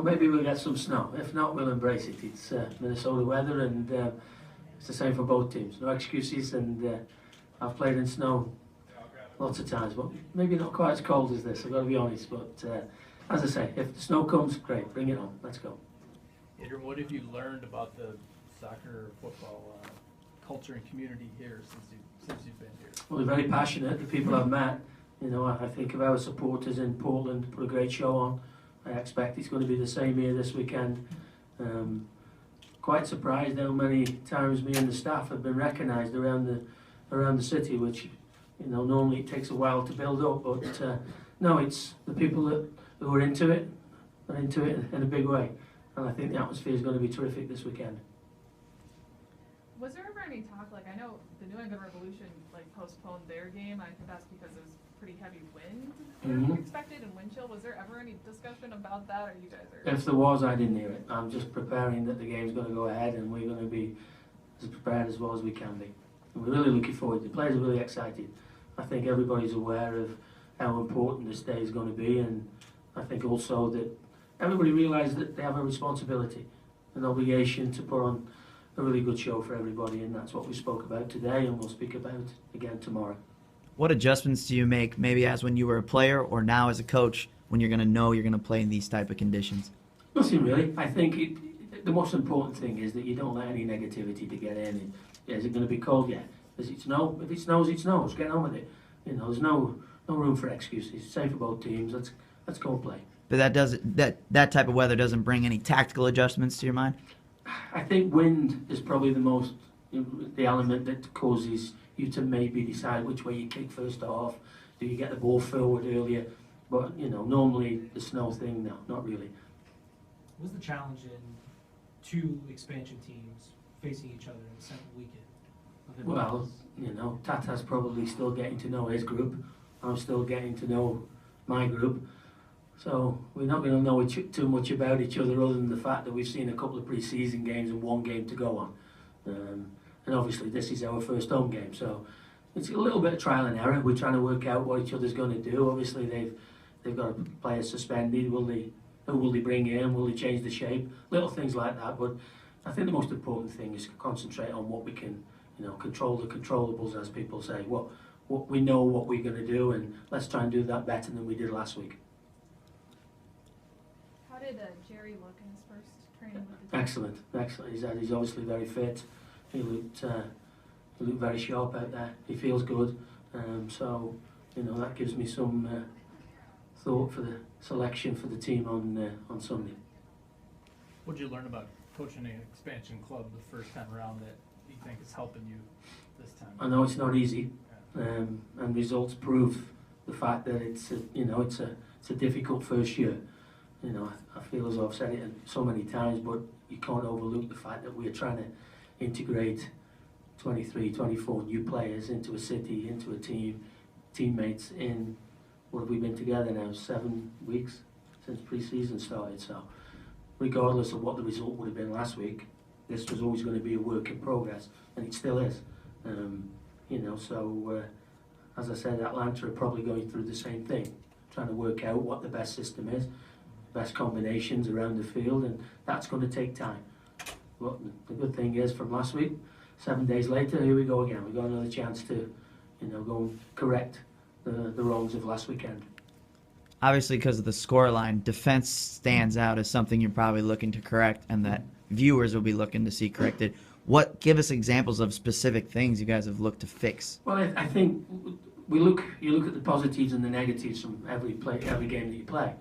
maybe we'll get some snow. If not, we'll embrace it. It's Minnesota weather, and it's the same for both teams. No excuses, and I've played in snow lots of times, but maybe not quite as cold as this, I've got to be honest. But as I say, if the snow comes, great, bring it on. Let's go. Adrian, what have you learned about the soccer, football culture and community here since you've been here? Well, they're very passionate. The people I've met, I think of our supporters in Portland, put a great show on. I expect it's going to be the same here this weekend. Quite surprised how many times me and the staff have been recognised around the city, which normally it takes a while to build up. But no, it's the people who are into it in a big way, and I think the atmosphere is going to be terrific this weekend. Was there ever any talk, I know the New England Revolution postponed their game, I think that's because it was pretty heavy wind expected and wind chill. Was there ever any discussion about that, or you guys are? If there was, I didn't hear it. I'm just preparing that the game's going to go ahead, and we're going to be as prepared as well as we can be. And we're really looking forward. The players are really excited. I think everybody's aware of how important this day is going to be, and I think also that everybody realises that they have a responsibility, an obligation to put on a really good show for everybody, and that's what we spoke about today, and we'll speak about again tomorrow. What adjustments do you make, maybe as when you were a player or now as a coach, when you're going to know you're going to play in these type of conditions? Nothing really. I think the most important thing is that you don't let any negativity to get in. Is it going to be cold? Yeah. Does it snow? If it snows, it snows. Get on with it. There's no room for excuses. Same for both teams. Let's go and play. But that type of weather doesn't bring any tactical adjustments to your mind? I think wind is probably the element that causes you to maybe decide which way you kick first off. Do you get the ball forward earlier? But normally the snow thing, no, not really. What was the challenge in two expansion teams facing each other in the second weekend? Well, Tata's probably still getting to know his group. I'm still getting to know my group. So we're not going to know too much about each other other than the fact that we've seen a couple of pre-season games and one game to go on. And obviously this is our first home game, so it's a little bit of trial and error. We're trying to work out what each other's going to do. Obviously they've got a player suspended. Who will they bring in? Will they change the shape? Little things like that. But I think the most important thing is to concentrate on what we can, control the controllables, as people say. What we know what we're going to do, and let's try and do that better than we did last week. How did Jerry look in his first training with the team? Excellent. He's obviously very fit. He looked very sharp out there. He feels good. So that gives me some thought for the selection for the team on Sunday. What did you learn about coaching an expansion club the first time around that you think is helping you this time? I know it's not easy, and results prove the fact that it's a difficult first year. I feel as though I've said it so many times, but you can't overlook the fact that we're trying to integrate 23, 24 new players into a city, into a team, teammates in, what have we been together now, 7 weeks since pre-season started. So regardless of what the result would have been last week, this was always going to be a work in progress, and it still is. As I said, Atlanta are probably going through the same thing, trying to work out what the best system is, best combinations around the field, and that's going to take time. But the good thing is, from last week, 7 days later, here we go again. We've got another chance to, go and correct the wrongs of last weekend. Obviously, because of the scoreline, defense stands out as something you're probably looking to correct, and that viewers will be looking to see corrected. Give us examples of specific things you guys have looked to fix? Well, I think you look at the positives and the negatives from every game that you play.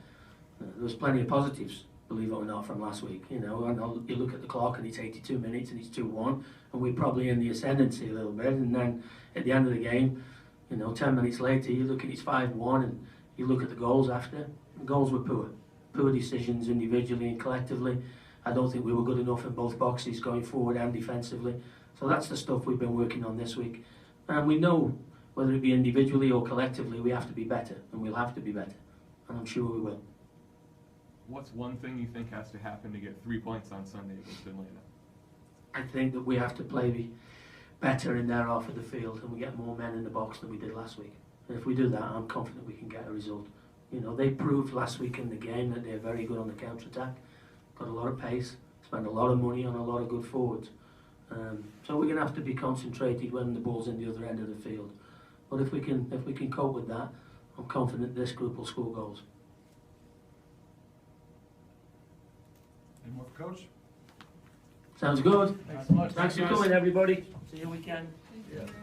There was plenty of positives, believe it or not, from last week. You look at the clock and it's 82 minutes and it's 2-1, and we're probably in the ascendancy a little bit. And then at the end of the game, 10 minutes later, you look at it's 5-1, and you look at the goals after. The goals were poor decisions individually and collectively. I don't think we were good enough in both boxes going forward and defensively. So that's the stuff we've been working on this week. And we know, whether it be individually or collectively, we have to be better, and we'll have to be better. And I'm sure we will. What's one thing you think has to happen to get 3 points on Sunday against Atlanta? I think that we have to play better in their half of the field, and we get more men in the box than we did last week. And if we do that, I'm confident we can get a result. You know, they proved last week in the game that they're very good on the counter-attack, got a lot of pace, spend a lot of money on a lot of good forwards. So we're going to have to be concentrated when the ball's in the other end of the field. But if we can cope with that, I'm confident this group will score goals. Any more for Coach? Sounds good. Thanks so much. Thanks for coming, everybody. See you weekend. Thank you, Adrian.